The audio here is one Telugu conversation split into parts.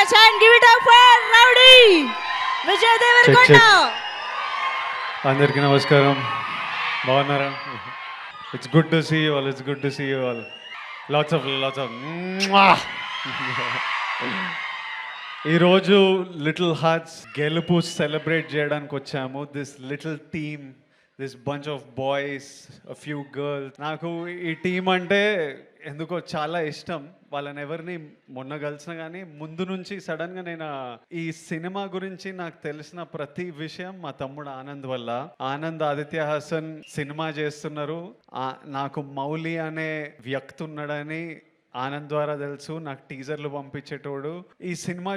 much and give it up for Rowdy Vijay Deverakonda. అందరికీ నమస్కారం. బాగున్నారా? It's good to see you all. It's good to see you all. Lots of ఈరోజు లిటిల్ హార్ట్స్ గెలుపు సెలబ్రేట్ చేయడానికి వచ్చాము. This little team, this bunch of boys, a few girls. నాకు ఈ టీం అంటే ఎందుకో చాలా ఇష్టం. వాళ్ళని ఎవరిని మొన్న కలిసిన కానీ ముందు నుంచి సడన్గా నేను ఈ సినిమా గురించి నాకు తెలిసిన ప్రతి విషయం మా తమ్ముడు ఆనంద్ వల్ల. ఆనంద్ ఆదిత్య హాసన్ సినిమా చేస్తున్నారు. నాకు మౌలి అనే వ్యక్తి ఉన్నాడని ఆనంద్ ద్వారా తెలుసు. నాకు టీజర్లు పంపించేటోడు. ఈ సినిమా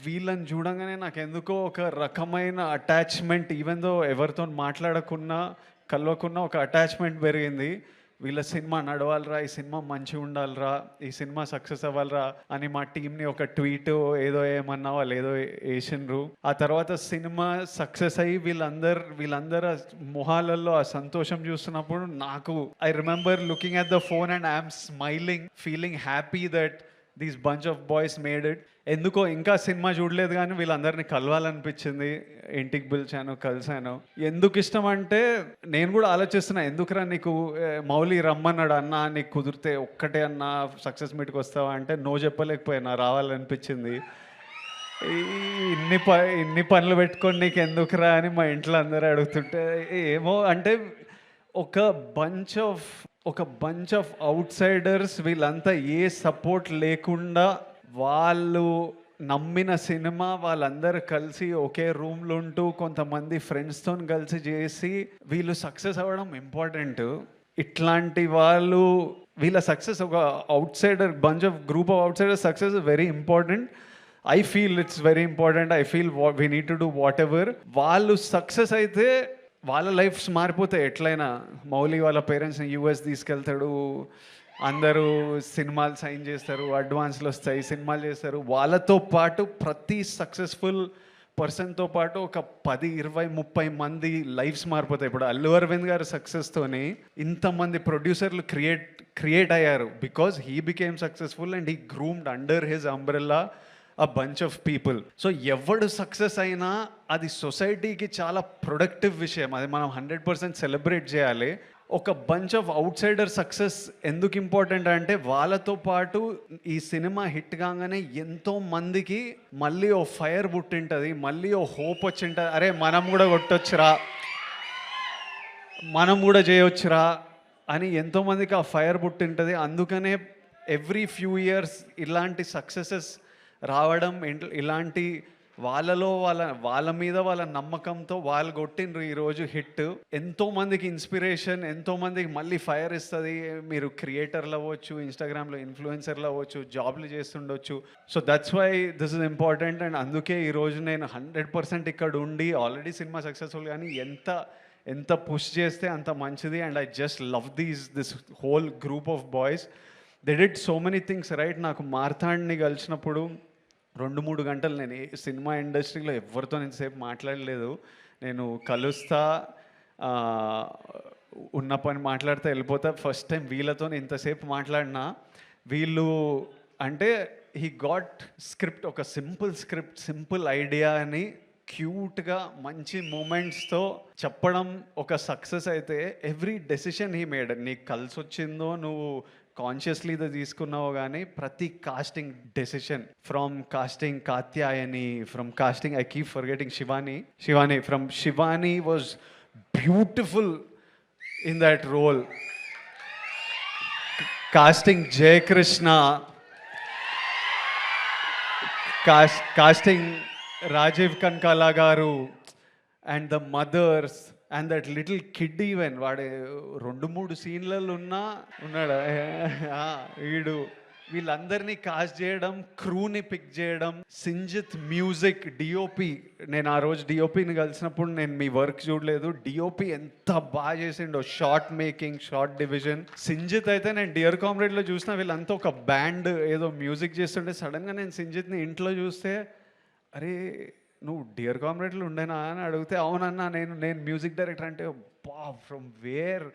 వీళ్ళని చూడంగానే నాకు ఎందుకో ఒక రకమైన అటాచ్మెంట్, ఈవెన్ దో ఎవరితో మాట్లాడకున్నా కలవకున్నా ఒక అటాచ్మెంట్ పెరిగింది. వీళ్ళ సినిమా నడవాలరా, ఈ సినిమా మంచిగా ఉండాలిరా, ఈ సినిమా సక్సెస్ అవ్వాలరా అని మా టీంని ఒక ట్వీట్ ఏదో ఏమన్నా వాళ్ళు ఏదో వేసిండ్రు. ఆ తర్వాత సినిమా సక్సెస్ అయ్యి వీళ్ళందరూ మొహాలలో ఆ సంతోషం చూస్తున్నప్పుడు నాకు I remember looking at the phone and I'm smiling, feeling happy that these bunch of boys made it. ఎందుకో ఇంకా సినిమా చూడలేదు కానీ వీళ్ళందరినీ కలవాలనిపించింది. ఇంటికి పిలిచాను, కలిశాను. ఎందుకు ఇష్టం అంటే నేను కూడా ఆలోచిస్తున్నా, ఎందుకురా నీకు మౌలి రమ్మన్నాడు అన్న, నీకు కుదిరితే ఒక్కటే అన్న సక్సెస్ మీట్కి వస్తావా అంటే నో చెప్పలేకపోయినా, రావాలనిపించింది. ఇన్ని పనులు పెట్టుకొని నీకు ఎందుకురా అని మా ఇంట్లో అందరూ అడుగుతుంటే ఏమో అంటే ఒక బంచ్ ఆఫ్ అవుట్ సైడర్స్, వీళ్ళంతా ఏ సపోర్ట్ లేకుండా వాళ్ళు నమ్మిన సినిమా వాళ్ళందరూ కలిసి ఒకే రూమ్లో ఉంటూ కొంతమంది ఫ్రెండ్స్తో కలిసి చేసి వీళ్ళు సక్సెస్ అవ్వడం ఇంపార్టెంట్. ఇట్లాంటి వీళ్ళ సక్సెస్, ఒక out cider bunch of group of out cider success very important. I feel it's very important. I feel we need to do what ever. వాళ్ళు సక్సెస్ అయితే వాళ్ళ లైఫ్స్ మారిపోతాయి ఎట్లయినా. మౌలి వాళ్ళ పేరెంట్స్ని యూఎస్ తీసుకెళ్తాడు, అందరూ సినిమాలు సైన్ చేస్తారు, అడ్వాన్స్లు వస్తాయి, సినిమాలు చేస్తారు. వాళ్ళతో పాటు ప్రతి సక్సెస్ఫుల్ పర్సన్తో పాటు ఒక 10, 20, 30 మంది లైఫ్స్ మారిపోతాయి. ఇప్పుడు అల్లు అరవింద్ గారి సక్సెస్తోని ఇంతమంది ప్రొడ్యూసర్లు క్రియేట్ అయ్యారు because he became successful and he groomed under his umbrella a bunch of people. So ఎవడు సక్సెస్ అయినా అది సొసైటీకి చాలా ప్రొడక్టివ్ విషయం. అది మనం 100% సెలబ్రేట్ చేయాలి. ఒక bunch of out cider success ఎందుకు ఇంపార్టెంట్ అంటే వాళ్ళతో పాటు ఈ సినిమా హిట్ కాగానే ఎంతో మందికి మళ్ళీ ఓ ఫైర్ పుట్టింటుంది, మళ్ళీ ఓ హోప్ వచ్చింటుంది. అరే మనం కూడా కొట్టొచ్చురా, మనం కూడా చేయొచ్చురా అని ఎంతోమందికి ఆ ఫైర్ పుట్టింటుంది. అందుకనే ఎవ్రీ ఫ్యూ ఇయర్స్ ఇలాంటి సక్సెసెస్ రావడం, ఇలాంటి వాళ్ళ మీద వాళ్ళ నమ్మకంతో వాళ్ళు కొట్టిండ్రు ఈరోజు హిట్. ఎంతోమందికి ఇన్స్పిరేషన్, ఎంతోమందికి మళ్ళీ ఫైర్ ఇస్తుంది. మీరు క్రియేటర్లు అవ్వచ్చు, ఇన్స్టాగ్రామ్లో ఇన్ఫ్లుయెన్సర్లు అవ్వచ్చు, జాబ్లు చేస్తుండొచ్చు. So that's why this is important. And అందుకే ఈరోజు నేను 100% ఇక్కడ ఉండి ఆల్రెడీ సినిమా సక్సెస్ఫుల్ కానీ ఎంత పుష్ చేస్తే అంత మంచిది. And I just love this whole group of boys. They did so many things right. నాకు మార్తాండ్ని కలిసినప్పుడు 2-3 గంటలు నేను సినిమా ఇండస్ట్రీలో ఎవరితో ఇంతసేపు మాట్లాడలేదు. నేను కలుస్తా, ఉన్న పని మాట్లాడితే వెళ్ళిపోతా. ఫస్ట్ టైం వీళ్ళతో ఇంతసేపు మాట్లాడినా. వీళ్ళు అంటే హీ గాట్ స్క్రిప్ట్, ఒక సింపుల్ ఐడియా అని క్యూట్గా మంచి మూమెంట్స్తో చెప్పడం ఒక సక్సెస్ అయితే ఎవ్రీ డెసిషన్ హీ మేడ్. నీకు కలిసి వచ్చిందో నువ్వు కాన్షియస్లీ ఇది తీసుకున్నావు కానీ ప్రతి casting decision, from casting Katyayani, from casting I keep forgetting Shivani from Shivani was beautiful in that role. Casting Jayakrishna, casting Rajeev Kanakala garu and the mothers and that little kid. Even వాడు 2-3 సీన్లలో ఉన్నాడు వీళ్ళందరినీ కాస్ట్ చేయడం, క్రూని పిక్ చేయడం, సింజిత్ మ్యూజిక్, డిఓపి. నేను ఆ రోజు డిఓపిని కలిసినప్పుడు నేను మీ వర్క్ చూడలేదు. డిఓపి ఎంత బాగా చేసిండో, short making, short division. Sinjith అయితే నేను డియర్ కామ్రేడ్లో చూసిన వీళ్ళంతా ఒక బ్యాండ్ ఏదో మ్యూజిక్ చేస్తుంటే సడన్గా నేను సింజిత్ని ఇంట్లో చూస్తే, అరే నువ్వు డియర్ కామ్రేడ్లు ఉండేనా అని అడిగితే అవునన్నా నేను మ్యూజిక్ డైరెక్టర్ అంటే from where?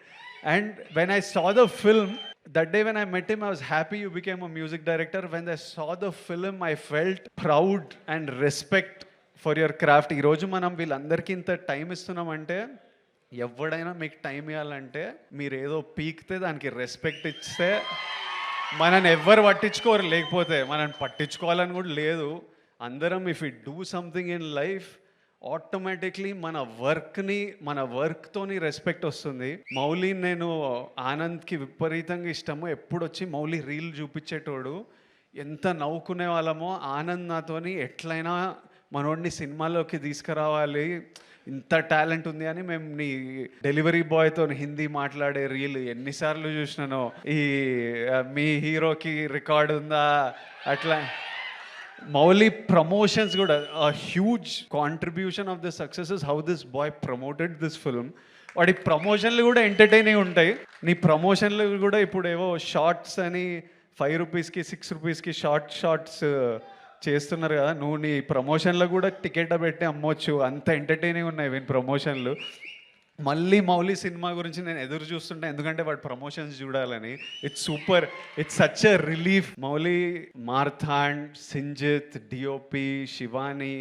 And when I saw the film, that day when I met him, I was happy you became a music director. When I saw the film, I felt proud and respect for your craft. ఈరోజు మనం వీళ్ళందరికీ ఇంత టైం ఇస్తున్నామంటే, ఎవడైనా మీకు టైం ఇవ్వాలంటే మీరు ఏదో పీకితే దానికి రెస్పెక్ట్ ఇస్తే మనని ఎవ్వరు పట్టించుకోరు, లేకపోతే మనని పట్టించుకోవాలని కూడా లేదు. అందరం if you do something in life automatically మన వర్క్తోని రెస్పెక్ట్ వస్తుంది. మౌలి, నేను ఆనంద్కి విపరీతంగా ఇష్టము. ఎప్పుడు వచ్చి మౌలి రీల్ చూపించేటోడు, ఎంత నవ్వుకునే వాళ్ళమో. ఆనంద్ నాతోని ఎట్లయినా మనోడిని సినిమాలోకి తీసుకురావాలి, ఇంత టాలెంట్ ఉంది అని మేము నీ డెలివరీ బాయ్తో హిందీ మాట్లాడే రీల్ ఎన్నిసార్లు చూసినానో. ఈ మీ హీరోకి రికార్డ్ ఉందా అట్లా. మౌలి ప్రమోషన్స్ కూడా huge contribution of the success is how this boy promoted this film. వాడి ప్రమోషన్లు కూడా ఎంటర్టైనింగ్ ఉంటాయి. నీ ప్రమోషన్లు కూడా ఇప్పుడు ఏవో షార్ట్స్ అని 5 రూపీస్కి 6 రూపీస్కి షార్ట్స్ చేస్తున్నారు కదా. నువ్వు నీ ప్రమోషన్లో కూడా టికెట్ పెట్టి అమ్మొచ్చు, అంత ఎంటర్టైనింగ్ ఉన్నాయి వీని ప్రమోషన్లు. మళ్ళీ మౌలి సినిమా గురించి నేను ఎదురు చూస్తుంటా, ఎందుకంటే వాడు ప్రమోషన్స్ చూడాలని. It's super, it's such a relief. Mouli, Marthand, Sinjith, DOP, Shivani,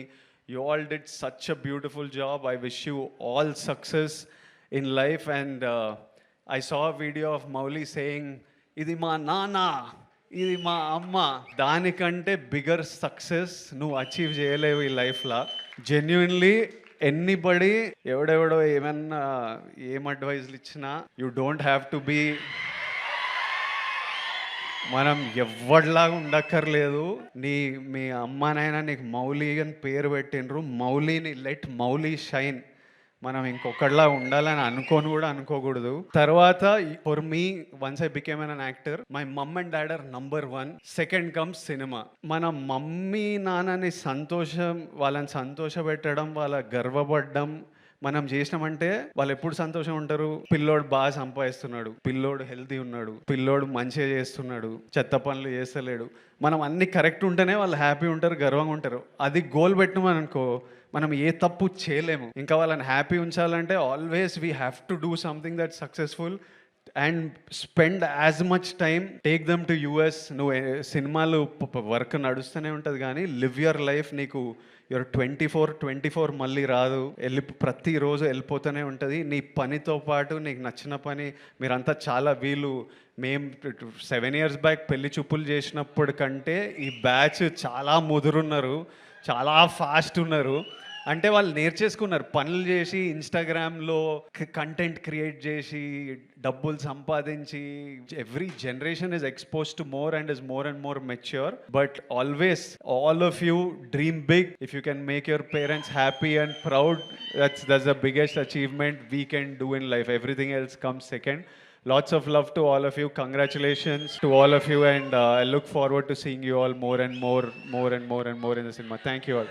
you all did such a beautiful job. I wish you all success in life. And I saw a video of Mouli saying, ఇది మా నాన్న, ఇది మా అమ్మ. దానికంటే బిగ్గర్ సక్సెస్ నువ్వు అచీవ్ చేయలేవు ఈ లైఫ్లో. జెన్యున్లీ ఎనీబడి ఎవడెవడో ఏమన్నా ఏం అడ్వైజ్లు ఇచ్చినా, you don't have to be, మనం ఎవరిలాగా ఉండక్కర్లేదు. మీ అమ్మనైనా నీకు మౌలి అని పేరు పెట్టినరు, మౌలిని లెట్ మౌలి షైన్. మనం ఇంకొకళ్ళలా ఉండాలని అనుకోకూడదు. తర్వాత for me once I became an actor, my mum and dad are number 1. Second comes cinema. మన మమ్మీ నాన్నని వాళ్ళని సంతోషపెట్టడం, వాళ్ళ గర్వపడడం మనం చేసినామంటే వాళ్ళు ఎప్పుడు సంతోషం ఉంటారు? పిల్లోడు బాగా సంపాదిస్తున్నాడు, పిల్లోడు హెల్తీ ఉన్నాడు, పిల్లోడు మంచిగా చేస్తున్నాడు, చెత్త పనులు చేస్తలేడు, మనం అన్ని కరెక్ట్ ఉంటేనే వాళ్ళు హ్యాపీ ఉంటారు, గర్వంగా ఉంటారు. అది గోల్ పెట్టినామని అనుకో, మనం ఏ తప్పు చేయలేము. ఇంకా వాళ్ళని హ్యాపీ ఉంచాలంటే always we have to do something that successful and spend as much time. Take them to US. నువ్వు సినిమాలు వర్క్ నడుస్తూనే ఉంటుంది, కానీ లివ్ యువర్ లైఫ్. నీకు యువర్ 24 మళ్ళీ రాదు, ప్రతిరోజు వెళ్ళిపోతూనే ఉంటుంది. నీ పనితో పాటు నీకు నచ్చిన పని. మీరంతా చాలా మేము 7 years బ్యాక్ పెళ్లి చూపులు చేసినప్పుడు కంటే ఈ బ్యాచ్ చాలా ముదురున్నారు, చాలా ఫాస్ట్ ఉన్నారు. అంటే వాళ్ళు నేర్చేసుకున్నారు, పనులు చేసి ఇన్స్టాగ్రామ్లో కంటెంట్ క్రియేట్ చేసి డబ్బులు సంపాదించి. Every generation is expose to more and is more and more mature. But always all of you dream big. If you can make your parents happy and proud, that's the biggest achievement we can do in life. Everything else comes second. Lots of love to all of you. Congratulations to all of you, and I look forward to seeing you all more and more in the cinema. Thank you all.